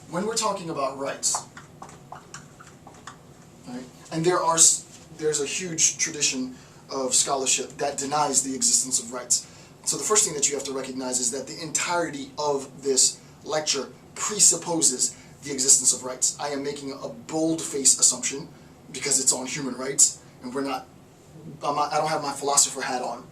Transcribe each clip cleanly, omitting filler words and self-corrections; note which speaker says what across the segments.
Speaker 1: when we're talking about rights, right, and there's a huge tradition of scholarship that denies the existence of rights. So the first thing that you have to recognize is that the entirety of this lecture presupposes the existence of rights. I am making a bold-faced assumption because it's on human rights, and I don't have my philosopher hat on,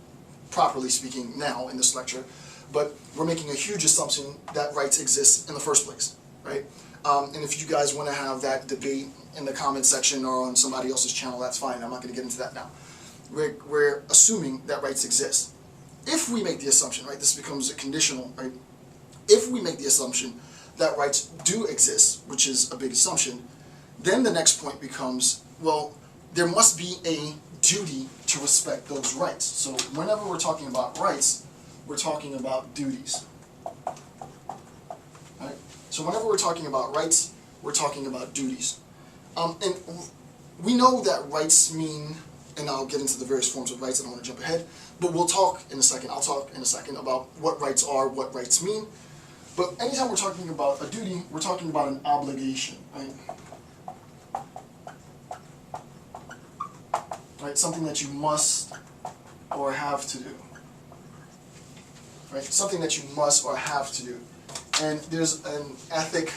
Speaker 1: properly speaking, now in this lecture, but we're making a huge assumption that rights exist in the first place, right? And if you guys want to have that debate in the comment section or on somebody else's channel, that's fine. I'm not going to get into that now. We're assuming that rights exist. If we make the assumption, right, this becomes a conditional, right? If we make the assumption that rights do exist, which is a big assumption, then the next point becomes, well, there must be a duty to respect those rights. So whenever we're talking about rights, we're talking about duties. Right? So whenever we're talking about rights, we're talking about duties. And we know that rights mean, and I'll get into the various forms of rights, I don't want to jump ahead, but we'll talk in a second, I'll talk in a second about what rights are, what rights mean. But anytime we're talking about a duty, we're talking about an obligation, right? Right, something that you must or have to do. Right, something that you must or have to do. And there's an ethic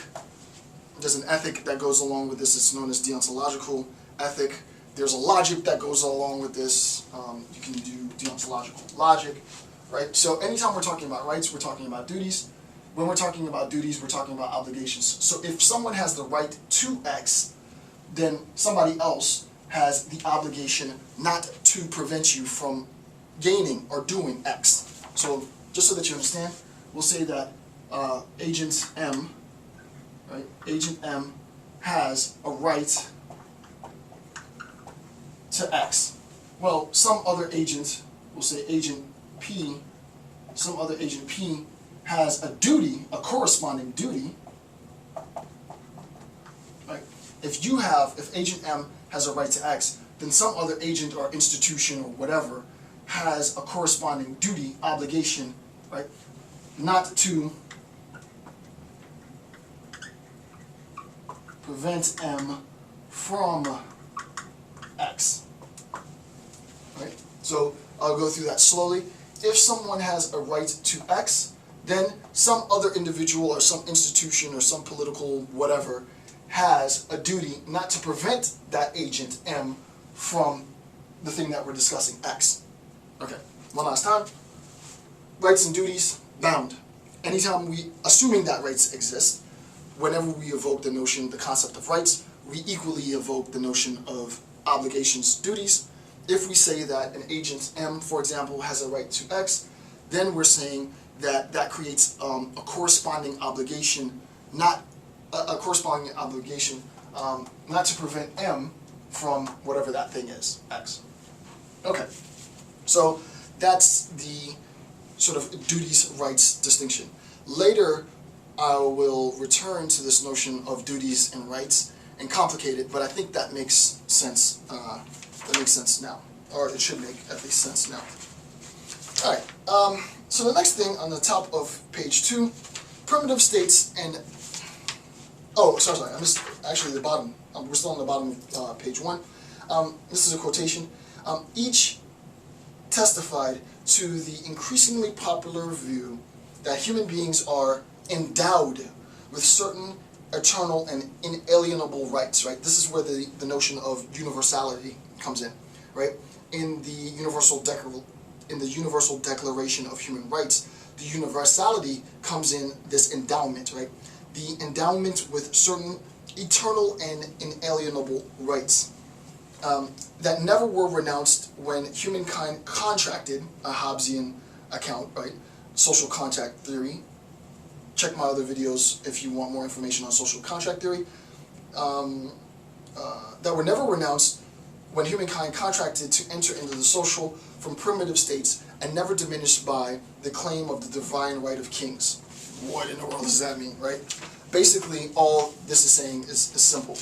Speaker 1: that goes along with this. It's known as deontological ethic. There's a logic that goes along with this. You can do deontological logic, right? So anytime we're talking about rights, we're talking about duties. When we're talking about duties, we're talking about obligations. So if someone has the right to X, then somebody else has the obligation not to prevent you from gaining or doing X. So just so that you understand, we'll say that Agent M, right? Agent M has a right to X. Well, some other agent, we'll say Agent P, some other Agent P has a duty, a corresponding duty, right? If Agent M has a right to X, then some other agent or institution or whatever has a corresponding duty, obligation, right, not to prevent M from X, right? So I'll go through that slowly. If someone has a right to X, then some other individual or some institution or some political whatever has a duty not to prevent that agent M from the thing that we're discussing, X. Okay, one last time. Rights and duties, bound. Anytime assuming that rights exist, whenever we evoke the notion, the concept of rights, we equally evoke the notion of obligations, duties. If we say that an agent M, for example, has a right to X, then we're saying that that creates a corresponding obligation, not to prevent M from whatever that thing is, X. Okay, so that's the sort of duties, rights distinction. Later, I will return to this notion of duties and rights and complicate it, but I think that makes sense. That makes sense now, or it should make at least sense now. All right. So the next thing on the top of page 2, primitive states and sorry. I missed actually the bottom. We're still on the bottom of page 1. This is a quotation. Each testified to the increasingly popular view that human beings are endowed with certain eternal and inalienable rights, right? This is where the notion of universality comes in, right? In the Universal Declaration of Human Rights, the universality comes in this endowment, right? The endowment with certain eternal and inalienable rights that never were renounced when humankind contracted a Hobbesian account, right? Social contract theory. Check my other videos if you want more information on social contract theory. That were never renounced when humankind contracted to enter into the social from primitive states and never diminished by the claim of the divine right of kings. What in the world does that mean, right? Basically, all this is saying is simple.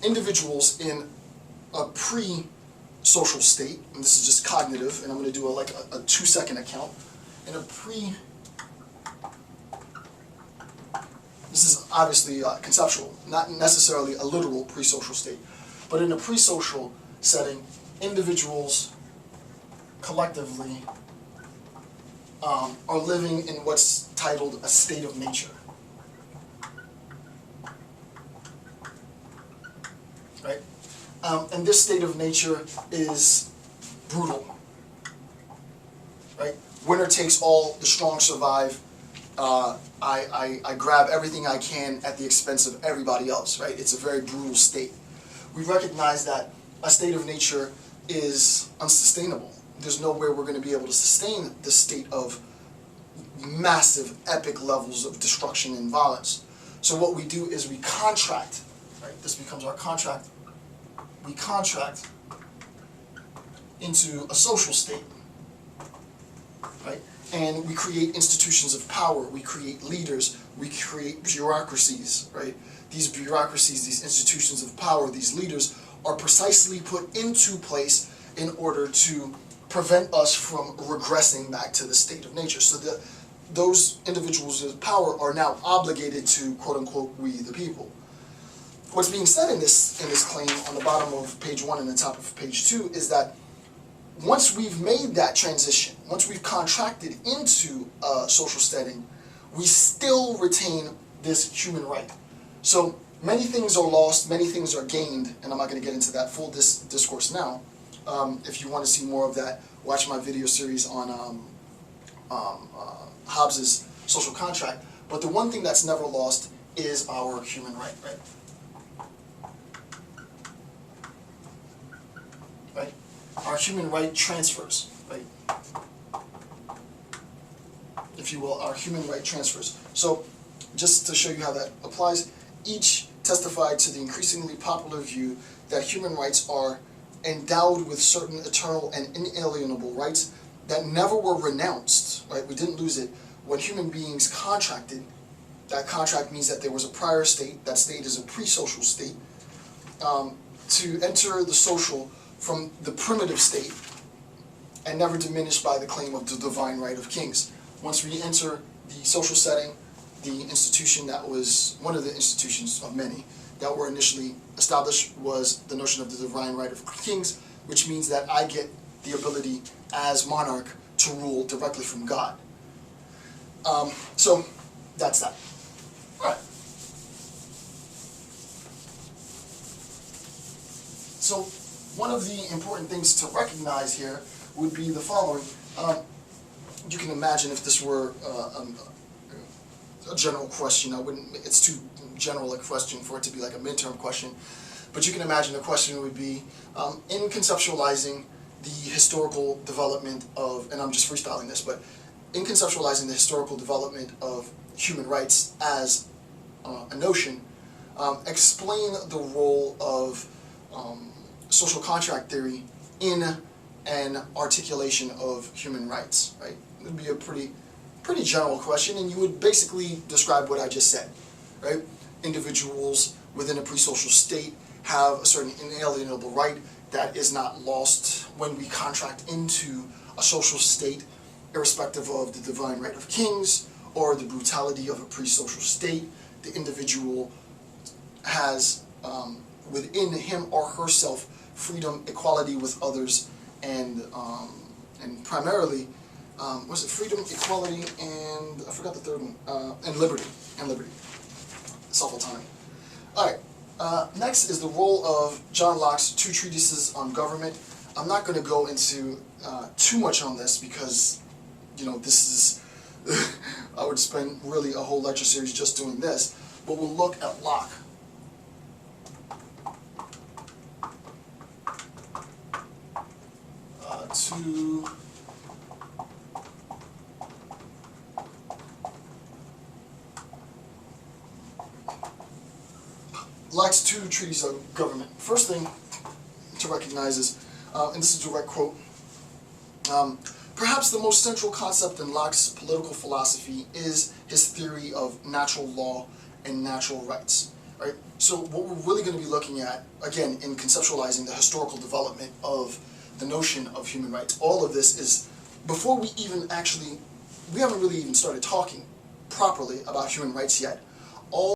Speaker 1: Individuals in a pre-social state, and this is just cognitive, and I'm going to do a 2-second account. In a obviously conceptual, not necessarily a literal pre-social state. But in a pre-social setting, individuals collectively are living in what's titled a state of nature. Right? And this state of nature is brutal. Right? Winner takes all, the strong survive. I grab everything I can at the expense of everybody else. Right? It's a very brutal state. We recognize that a state of nature is unsustainable. There's no way we're going to be able to sustain this state of massive, epic levels of destruction and violence. So what we do is we contract. Right? This becomes our contract. We contract into a social state. Right? And we create institutions of power. We create leaders. We create bureaucracies. Right? These bureaucracies, these institutions of power, these leaders are precisely put into place in order to prevent us from regressing back to the state of nature. So that those individuals of power are now obligated to, quote unquote, we the people. What's being said in this claim on the bottom of page 1 and the top of page 2 is that once we've made that transition, once we've contracted into a social setting, we still retain this human right. So many things are lost, many things are gained, and I'm not going to get into that full discourse now. If you want to see more of that, watch my video series on Hobbes's social contract. But the one thing that's never lost is our human right, right? Right? Our human right transfers, right? If you will, our human right transfers. So, just to show you how that applies, each testified to the increasingly popular view that human rights are endowed with certain eternal and inalienable rights that never were renounced, right? We didn't lose it. When human beings contracted, that contract means that there was a prior state, that state is a pre-social state, to enter the social from the primitive state and never diminished by the claim of the divine right of kings. Once we enter the social setting, the institution that was one of the institutions of many that were initially established was the notion of the divine right of kings, which means that I get the ability as monarch to rule directly from God. So that's that. All right. So one of the important things to recognize here would be the following. You can imagine if this were a general question. It's too general a question for it to be like a midterm question. But you can imagine the question would be, in conceptualizing the historical development of, and I'm just freestyling this, but in conceptualizing the historical development of human rights as a notion, explain the role of social contract theory in an articulation of human rights, right? It would be a pretty general question, and you would basically describe what I just said, right? Individuals within a pre-social state have a certain inalienable right that is not lost when we contract into a social state, irrespective of the divine right of kings or the brutality of a pre-social state. The individual has within him or herself freedom, equality with others, and primarily, was it freedom, equality, and I forgot the third one, and liberty, self-autonomy. All right, next is the role of John Locke's two treatises on government. I'm not going to go into too much on this because, you know, this is, I would spend really a whole lecture series just doing this, but we'll look at Locke. Locke's two treatises on government. First thing to recognize is, and this is a direct quote, perhaps the most central concept in Locke's political philosophy is his theory of natural law and natural rights. Right? So what we're really going to be looking at, again, in conceptualizing the historical development of the notion of human rights, all of this is, before we even actually, we haven't really even started talking properly about human rights yet.